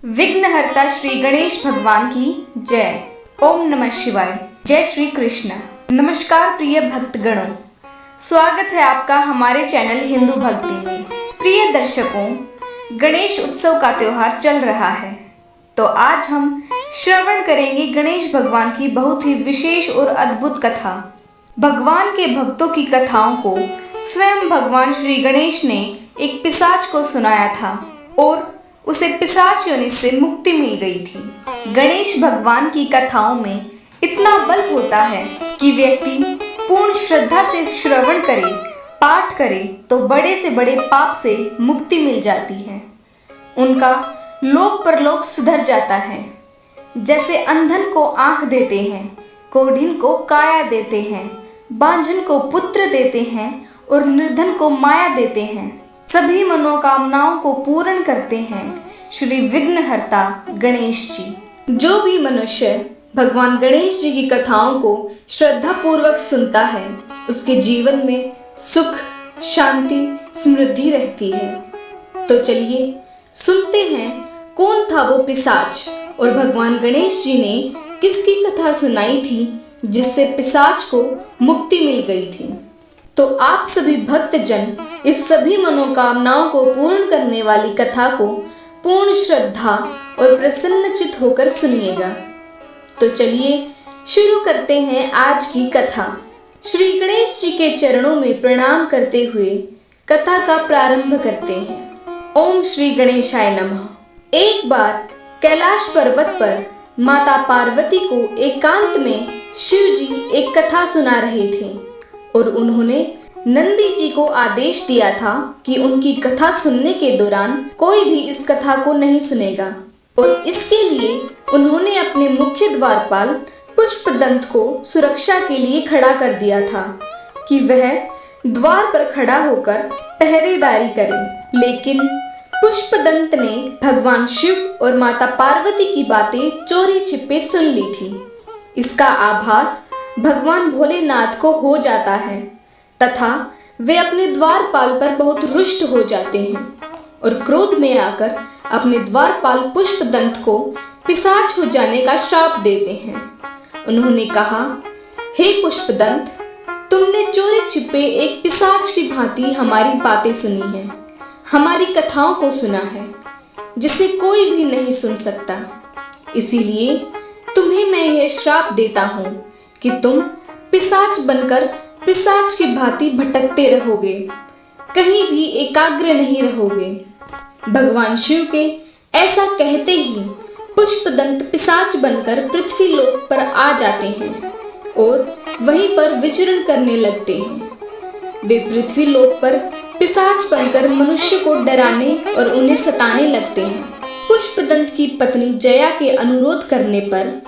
विघ्नहर्ता श्री गणेश भगवान की जय। ओम नमः शिवाय। जय श्री कृष्ण। नमस्कार प्रिय भक्तगणों, स्वागत है आपका हमारे चैनल हिंदू भक्ति में। प्रिय दर्शकों, गणेश उत्सव का त्योहार चल रहा है, तो आज हम श्रवण करेंगे गणेश भगवान की बहुत ही विशेष और अद्भुत कथा। भगवान के भक्तों की कथाओं को स्वयं भगवान श्री गणेश ने एक पिशाच को सुनाया था और उसे पिशाच योनि से मुक्ति मिल गई थी। गणेश भगवान की कथाओं में इतना बल होता है कि व्यक्ति पूर्ण श्रद्धा से श्रवण करे, पाठ करे तो बड़े से बड़े पाप से मुक्ति मिल जाती है। उनका लोक परलोक सुधर जाता है। जैसे अंधन को आंख देते हैं, कोढ़िन को काया देते हैं, बांझन को पुत्र देते हैं और निर्धन को माया देते हैं, सभी मनोकामनाओं को पूर्ण करते हैं श्री विघ्नहर्ता गणेश जी। जो भी मनुष्य भगवान गणेश जी की कथाओं को श्रद्धा पूर्वक सुनता है, उसके जीवन में सुख, शांति, समृद्धि रहती है। तो चलिए सुनते हैं कौन था वो पिशाच और भगवान गणेश जी ने किसकी कथा सुनाई थी जिससे पिशाच को मुक्ति मिल गई थी। तो आप सभी भक्तजन इस सभी मनोकामनाओं को पूर्ण करने वाली कथा को पूर्ण श्रद्धा और प्रसन्नचित होकर सुनिएगा। तो चलिए शुरू करते हैं आज की कथा। श्री गणेश जी के चरणों में प्रणाम करते हुए कथा का प्रारंभ करते हैं। ओम श्री गणेशाय नमः। एक बार कैलाश पर्वत पर माता पार्वती को एकांत में शिव जी एक कथा सुना रहे थे और उन्होंने नंदी जी को आदेश दिया था कि उनकी कथा सुनने के दौरान कोई भी इस कथा को नहीं सुनेगा और इसके लिए उन्होंने अपने मुख्य द्वारपाल पुष्पदंत को सुरक्षा के लिए खड़ा कर दिया था कि वह द्वार पर खड़ा होकर पहरेदारी करे। लेकिन पुष्पदंत ने भगवान शिव और माता पार्वती की बातें चोरी छिपे सुन ली थी। इसका आभास भगवान भोलेनाथ को हो जाता है तथा वे अपने द्वारपाल पर बहुत रुष्ट हो जाते हैं और क्रोध में आकर अपने द्वारपाल पुष्पदंत को पिशाच हो जाने का श्राप देते हैं। उन्होंने कहा, हे पुष्पदंत, तुमने चोरी छिपे एक पिशाच की भांति हमारी बातें सुनी है, हमारी कथाओं को सुना है, जिसे कोई भी नहीं सुन सकता। इसीलिए तुम्हें मैं यह श्राप देता हूँ कि तुम पिशाच बनकर पिशाच की भांति भटकते रहोगे, कहीं भी एकाग्र नहीं रहोगे। भगवान शिव के ऐसा कहते ही पुष्पदंत पिशाच बनकर पृथ्वी लोक पर आ जाते हैं और वहीं पर विचरण करने लगते हैं। वे पृथ्वी लोक पर पिशाच बनकर मनुष्य को डराने और उन्हें सताने लगते हैं। पुष्पदंत की पत्नी जया के अनुरोध करने पर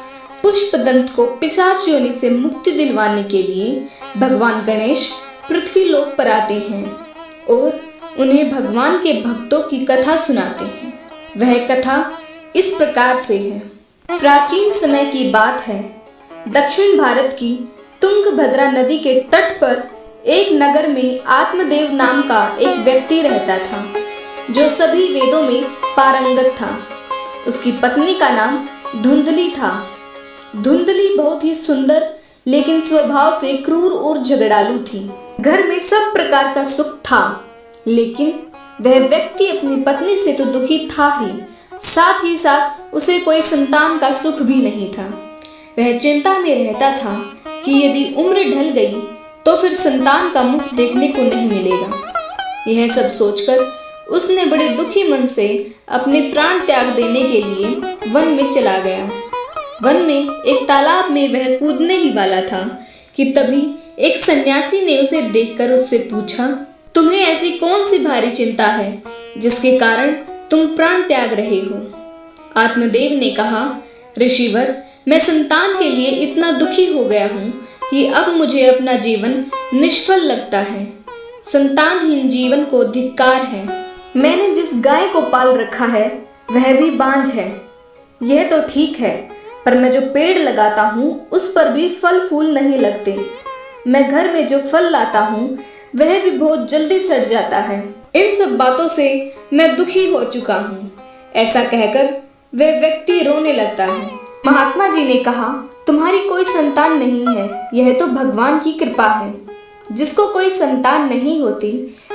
पुष्पदंत को पिशाच योनि से मुक्ति दिलवाने के लिए भगवान गणेश पृथ्वी लोक पर आते हैं और उन्हें भगवान के भक्तों की कथा सुनाते हैं। वह कथा इस प्रकार से है। प्राचीन समय की बात है। दक्षिण भारत की तुंगभद्रा नदी के तट पर एक नगर में आत्मदेव नाम का एक व्यक्ति रहता था जो सभी वेदों में पारंगत था। उसकी पत्नी का नाम धुंधली था। धुंधली बहुत ही सुंदर लेकिन स्वभाव से क्रूर और झगड़ालू थी। घर में सब प्रकार का सुख था, लेकिन वह व्यक्ति अपनी पत्नी से तो दुखी था ही साथ उसे कोई संतान का सुख भी नहीं था। वह चिंता में रहता था कि यदि उम्र ढल गई तो फिर संतान का मुख देखने को नहीं मिलेगा। यह सब सोचकर उसने बड़े दुखी मन से अपने प्राण त्याग देने के लिए वन में चला गया। वन में एक तालाब में वह कूदने ही वाला था कि तभी एक सन्यासी ने उसे देखकर उससे पूछा, तुम्हें ऐसी कौन सी भारी चिंता है जिसके कारण तुम प्राण त्याग रहे हो? आत्मदेव ने कहा, ऋषिवर, मैं संतान के लिए इतना दुखी हो गया हूँ कि अब मुझे अपना जीवन निष्फल लगता है। संतानहीन जीवन को धिक्कार है। मैंने जिस गाय को पाल रखा है वह भी बांझ है। यह तो ठीक है, पर मैं जो पेड़ लगाता हूँ उस पर भी फल फूल नहीं लगते। मैं घर में जो फल लाता हूँ वह भी बहुत जल्दी सड़ जाता है। इन सब बातों से मैं दुखी हो चुका हूँ। ऐसा कहकर वह व्यक्ति रोने लगता है। महात्मा जी ने कहा, तुम्हारी कोई संतान नहीं है, यह तो भगवान की कृपा है। जिसको कोई संतान नहीं होती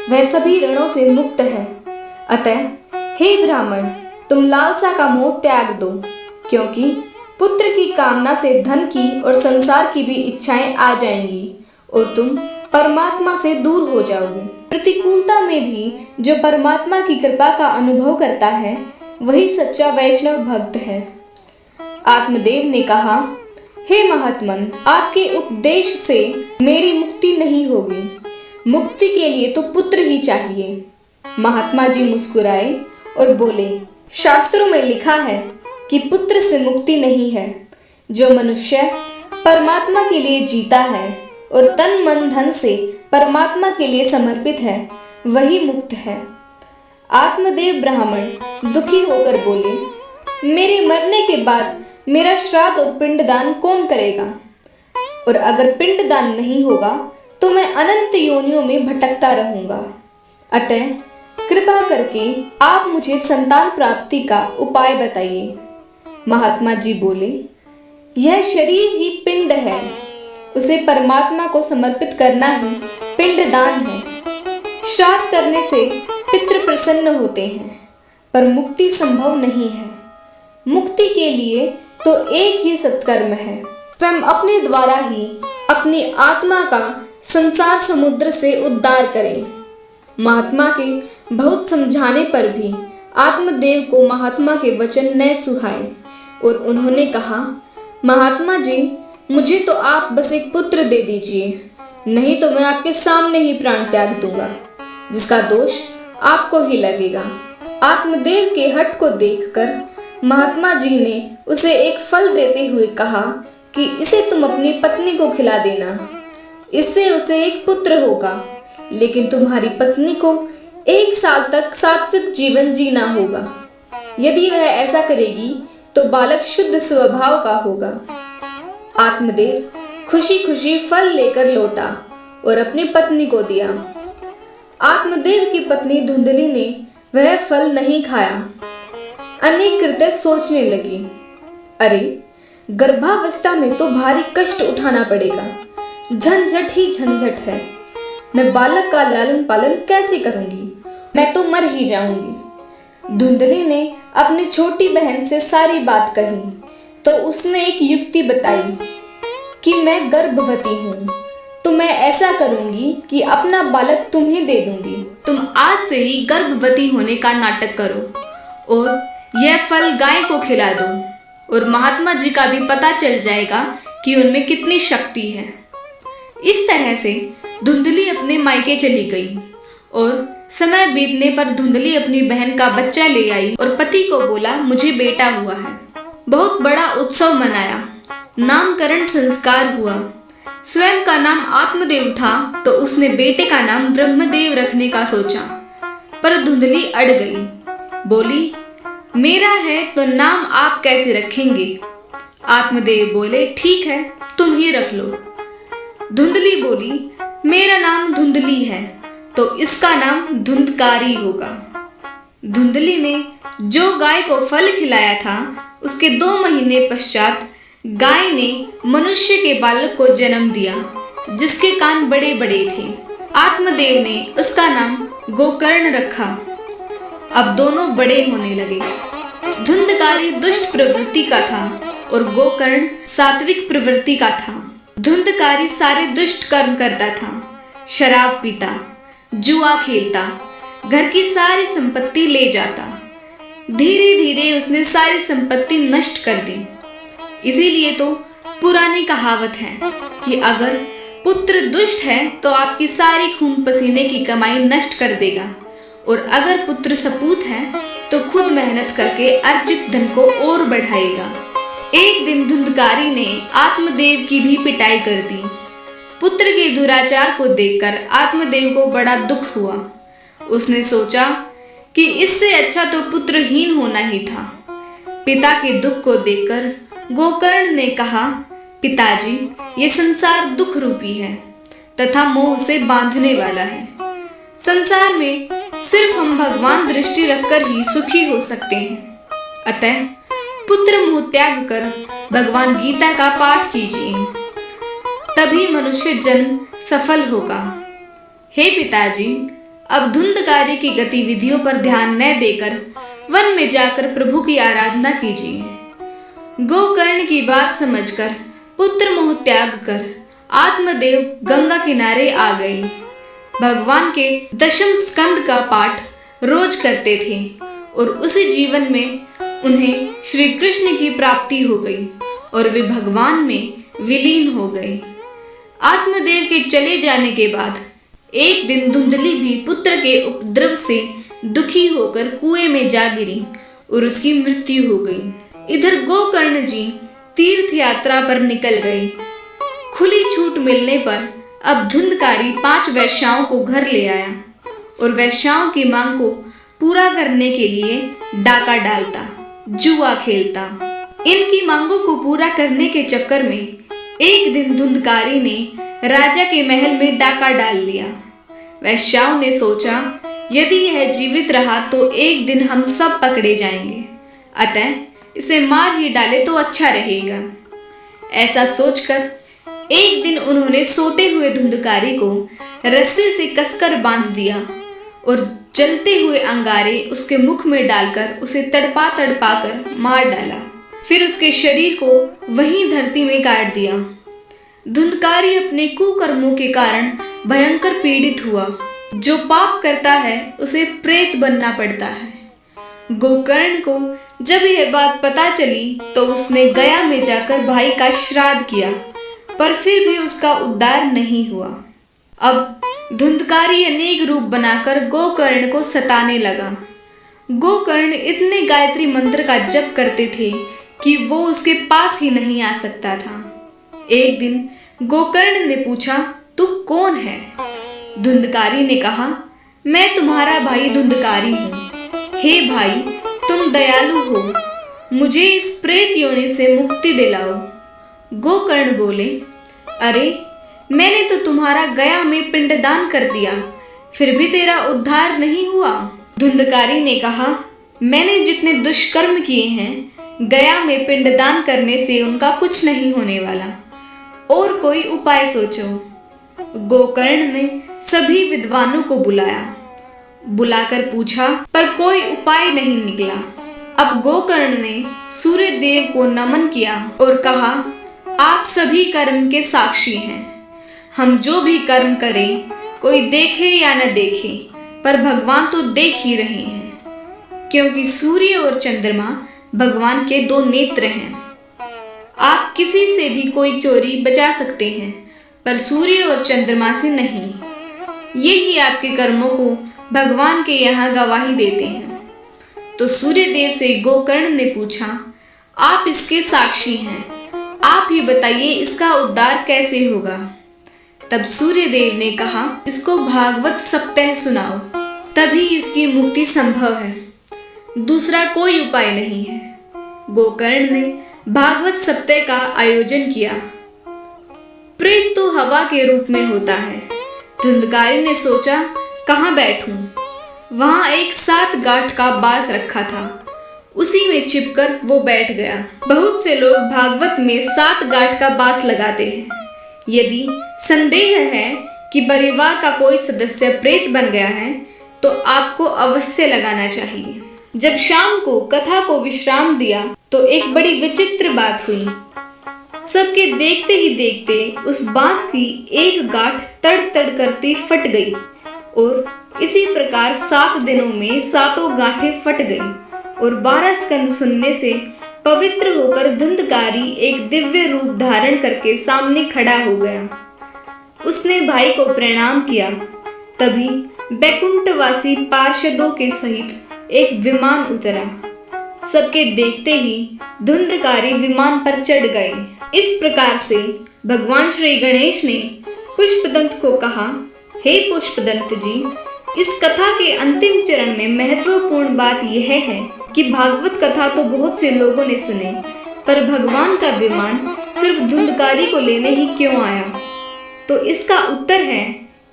वह सभी ऋणों से मुक्त है। अतः हे ब्राह्मण, तुम लालसा का मोह त्याग दो, क्योंकि पुत्र की कामना से धन की और संसार की भी इच्छाएं आ जाएंगी और तुम परमात्मा से दूर हो जाओगे। प्रतिकूलता में भी जो परमात्मा की कृपा का अनुभव करता है वही सच्चा वैष्णव भक्त है। आत्मदेव ने कहा, हे महात्मन, आपके उपदेश से मेरी मुक्ति नहीं होगी। मुक्ति के लिए तो पुत्र ही चाहिए। महात्मा जी मुस्कुराए और बोले, शास्त्रों में लिखा है कि पुत्र से मुक्ति नहीं है। जो मनुष्य परमात्मा के लिए जीता है और तन मन धन से परमात्मा के लिए समर्पित है वही मुक्त है। आत्मदेव ब्राह्मण दुखी होकर बोले, मेरे मरने के बाद मेरा श्राद्ध और पिंडदान कौन करेगा? और अगर पिंडदान नहीं होगा तो मैं अनंत योनियों में भटकता रहूंगा। अतः कृपा करके आप मुझे संतान प्राप्ति का उपाय बताइए। महात्मा जी बोले, यह शरीर ही पिंड है, उसे परमात्मा को समर्पित करना ही पिंडदान है। श्राद्ध करने से पितृ प्रसन्न होते हैं, पर मुक्ति संभव नहीं है। मुक्ति के लिए तो एक ही सत्कर्म है, स्वयं अपने द्वारा ही अपनी आत्मा का संसार समुद्र से उद्धार करें। महात्मा के बहुत समझाने पर भी आत्मदेव को महात्मा के वचन न सुहाए और उन्होंने कहा, महात्मा जी, मुझे तो आप बस एक पुत्र दे दीजिए, नहीं तो मैं आपके सामने ही प्राण त्याग दूंगा, जिसका दोष आपको ही लगेगा। आत्मदेव के हठ को देखकर महात्मा जी ने उसे एक फल देते हुए कहा कि इसे तुम अपनी पत्नी को खिला देना, इससे उसे एक पुत्र होगा। लेकिन तुम्हारी पत्नी को 1 साल तक सात्विक जीवन जीना होगा। यदि वह ऐसा करेगी तो बालक शुद्ध स्वभाव का होगा। आत्मदेव खुशी खुशी फल लेकर लौटा और अपनी पत्नी को दिया। आत्मदेव की पत्नी धुंधली ने वह फल नहीं खाया। अनेक कृत्य सोचने लगी, अरे गर्भावस्था में तो भारी कष्ट उठाना पड़ेगा, झंझट ही झंझट है। मैं बालक का लालन पालन कैसे करूंगी? मैं तो मर ही जाऊंगी। धुंधली ने अपनी छोटी बहन से सारी बात कही तो उसने एक युक्ति बताई कि मैं गर्भवती हूँ, तो मैं ऐसा करूंगी कि अपना बालक तुम्हें दे दूंगी। तुम आज से ही गर्भवती होने का नाटक करो और यह फल गाय को खिला दो, और महात्मा जी का भी पता चल जाएगा कि उनमें कितनी शक्ति है। इस तरह से धुंधली अपने मायके चली गई और समय बीतने पर धुंधली अपनी बहन का बच्चा ले आई और पति को बोला, मुझे बेटा हुआ है। बहुत बड़ा उत्सव मनाया, नामकरण संस्कार हुआ। स्वयं का नाम आत्मदेव था तो उसने बेटे का नाम ब्रह्मदेव रखने का सोचा, पर धुंधली अड़ गई। बोली, मेरा है तो नाम आप कैसे रखेंगे? आत्मदेव बोले, ठीक है, तुम ही रख लो। धुंधली बोली, मेरा नाम धुंधली है तो इसका नाम धुंधकारी होगा। धुंधली ने जो गाय को फल खिलाया था उसके 2 महीने पश्चात गाय ने मनुष्य के बालक को जन्म दिया, जिसके कान बड़े बड़े थे। आत्मदेव ने उसका नाम गोकर्ण रखा। अब दोनों बड़े होने लगे। धुंधकारी दुष्ट प्रवृत्ति का था और गोकर्ण सात्विक प्रवृत्ति का था। धुंधकारी सारे दुष्ट कर्म करता था, शराब पीता, जुआ खेलता, घर की सारी संपत्ति ले जाता। धीरे धीरे उसने सारी संपत्ति नष्ट कर दी। इसीलिए तो पुरानी कहावत है कि अगर पुत्र दुष्ट है तो आपकी सारी खून पसीने की कमाई नष्ट कर देगा, और अगर पुत्र सपूत है तो खुद मेहनत करके अर्जित धन को और बढ़ाएगा। एक दिन धुंधकारी ने आत्मदेव की भी पिटाई कर दी। पुत्र के दुराचार को देखकर आत्मदेव को बड़ा दुख हुआ। उसने सोचा कि इससे अच्छा तो पुत्रहीन होना ही था। पिता के दुख को देखकर गोकर्ण ने कहा, पिताजी, ये संसार दुख रूपी है तथा मोह से बांधने वाला है। संसार में सिर्फ हम भगवान दृष्टि रखकर ही सुखी हो सकते हैं। अतः पुत्र मोह त्याग कर भगवान गीता का पाठ कीजिए, तभी मनुष्य जन्म सफल होगा। हे पिताजी, अब धुंधकारी की गतिविधियों पर ध्यान न देकर वन में जाकर प्रभु की आराधना कीजिए। गोकर्ण की बात समझकर पुत्र मोह त्याग कर आत्मदेव गंगा किनारे आ गए। भगवान के दशम स्कंद का पाठ रोज करते थे और उसी जीवन में उन्हें श्री कृष्ण की प्राप्ति हो गई और वे भगवान में विलीन हो गए। आत्मदेव के चले जाने के बाद एक दिन धुंधली भी पुत्र के उपद्रव से दुखी होकर कुएं में जा गिरी और उसकी मृत्यु हो गई। इधर गोकर्ण जी तीर्थ यात्रा पर निकल गए। खुली छूट मिलने पर अब धुंधकारी 5 वैश्याओं को घर ले आया और वैश्याओं की मांग को पूरा करने के लिए डाका डालता, जुआ खेलता। इनकी मांगों को पूरा करने के चक्कर में एक दिन धुंधकारी ने राजा के महल में डाका डाल लिया। वैश्याओं ने सोचा, यदि यह जीवित रहा तो एक दिन हम सब पकड़े जाएंगे, अतः इसे मार ही डाले तो अच्छा रहेगा। ऐसा सोचकर एक दिन उन्होंने सोते हुए धुंधकारी को रस्सी से कसकर बांध दिया और जलते हुए अंगारे उसके मुख में डालकर उसे तड़पा तड़पा कर मार डाला। फिर उसके शरीर को वहीं धरती में गाड़ दिया। धुंधकारी अपने कुकर्मों के कारण भयंकर पीड़ित हुआ। जो पाप करता है उसे प्रेत बनना पड़ता है। गोकर्ण को जब यह बात पता चली तो उसने गया में जाकर भाई का श्राद्ध किया, पर फिर भी उसका उद्धार नहीं हुआ। अब धुंधकारी अनेक रूप बनाकर गोकर्ण को सताने लगा। गोकर्ण इतने गायत्री मंत्र का जप करते थे कि वो उसके पास ही नहीं आ सकता था। एक दिन गोकर्ण ने पूछा, तू कौन है? धुंधकारी ने कहा, मैं तुम्हारा भाई धुंधकारी हूँ। हे भाई, तुम दयालु हो, मुझे इस प्रेत योनि से मुक्ति दिलाओ। गोकर्ण बोले, अरे मैंने तो तुम्हारा गया में पिंडदान कर दिया, फिर भी तेरा उद्धार नहीं हुआ। धुंधकारी ने कहा, मैंने जितने दुष्कर्म किए हैं, गया में पिंडदान करने से उनका कुछ नहीं होने वाला, और कोई उपाय सोचो। गोकर्ण ने सभी विद्वानों को बुलाकर पूछा, पर कोई उपाय नहीं निकला। अब गोकर्ण ने सूर्य देव को नमन किया और कहा, आप सभी कर्म के साक्षी हैं। हम जो भी कर्म करें, कोई देखे या न देखे, पर भगवान तो देख ही रहे हैं, क्योंकि सूर्य और चंद्रमा भगवान के 2 नेत्र हैं। आप किसी से भी कोई चोरी बचा सकते हैं, पर सूर्य और चंद्रमा से नहीं। यही आपके कर्मों को भगवान के यहाँ गवाही देते हैं। तो सूर्य देव से गोकर्ण ने पूछा, आप इसके साक्षी हैं, आप ही बताइए इसका उद्धार कैसे होगा। तब सूर्य देव ने कहा, इसको भागवत सप्ताह सुनाओ, तभी इसकी मुक्ति संभव है, दूसरा कोई उपाय नहीं है। गोकर्ण ने भागवत सप्ताह का आयोजन किया। प्रेत तो हवा के रूप में होता है। धुंधकारी ने सोचा, कहाँ बैठूं? वहां एक 7 गांठ का बांस रखा था, उसी में छिपकर वो बैठ गया। बहुत से लोग भागवत में 7 गांठ का बांस लगाते हैं। यदि संदेह है कि परिवार का कोई सदस्य प्रेत बन गया है, तो आपको अवश्य लगाना चाहिए। जब शाम को कथा को विश्राम दिया तो एक बड़ी विचित्र बात हुई। सबके देखते ही देखते उस बांस की एक गांठ तड़ तड़ करती फट गई और इसी प्रकार 7 दिनों में 7 गांठें फट गई और 12 स्कंद सुनने से पवित्र होकर धुंधकारी एक दिव्य रूप धारण करके सामने खड़ा हो गया। उसने भाई को प्रणाम किया। तभी बैकुंठवासी पार्षदों के सहित एक विमान उतरा। सबके देखते ही धुंधकारी विमान पर चढ़ गए। इस प्रकार से भगवान श्री गणेश ने पुष्पदंत को कहा, हे पुष्पदंत जी, इस कथा के अंतिम चरण में महत्वपूर्ण बात यह है कि भागवत कथा तो बहुत से लोगों ने सुने, पर भगवान का विमान सिर्फ धुंधकारी को लेने ही क्यों आया? तो इसका उत्तर है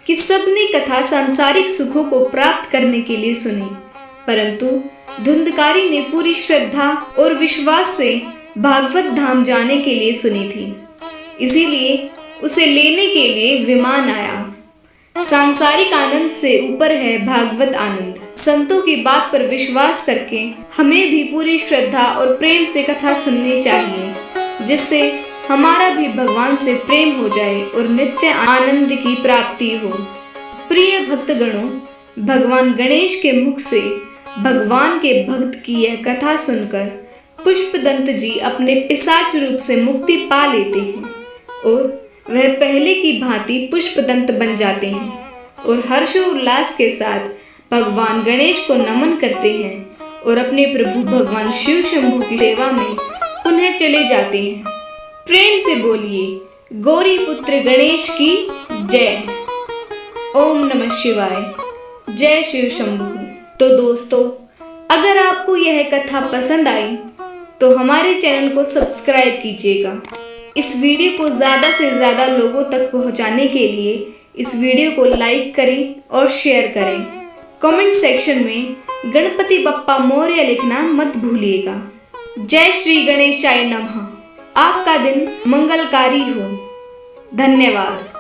कि सबने कथा सांसारिक सुखों को प्राप्त करने के लिए सुनी, परंतु धुंधकारी ने पूरी श्रद्धा और विश्वास से भागवत धाम जाने के लिए सुनी थी, इसीलिए उसे लेने के लिए विमान आया। सांसारिक आनंद से ऊपर है भागवत आनंद। संतों की बात पर विश्वास करके हमें भी पूरी श्रद्धा और प्रेम से कथा सुननी चाहिए, जिससे हमारा भी भगवान से प्रेम हो जाए और नित्य आनंद की प्राप्ति हो। प्रिय भक्तगणों, भगवान गणेश के मुख से भगवान के भक्त की यह कथा सुनकर पुष्पदंत जी अपने पिशाच रूप से मुक्ति पा लेते हैं और वह पहले की भांति पुष्पदंत बन जाते हैं और हर्षोल्लास के साथ भगवान गणेश को नमन करते हैं और अपने प्रभु भगवान शिव शंभु की सेवा में पुनः चले जाते हैं। प्रेम से बोलिए गौरी पुत्र गणेश की जय। ओम नमः शिवाय। जय शिव शंभु। तो दोस्तों, अगर आपको यह कथा पसंद आई तो हमारे चैनल को सब्सक्राइब कीजिएगा। इस वीडियो को ज़्यादा से ज़्यादा लोगों तक पहुंचाने के लिए इस वीडियो को लाइक करें और शेयर करें। कमेंट सेक्शन में गणपति बप्पा मौर्य लिखना मत भूलिएगा। जय श्री गणेशाय नमः। आपका दिन मंगलकारी हो। धन्यवाद।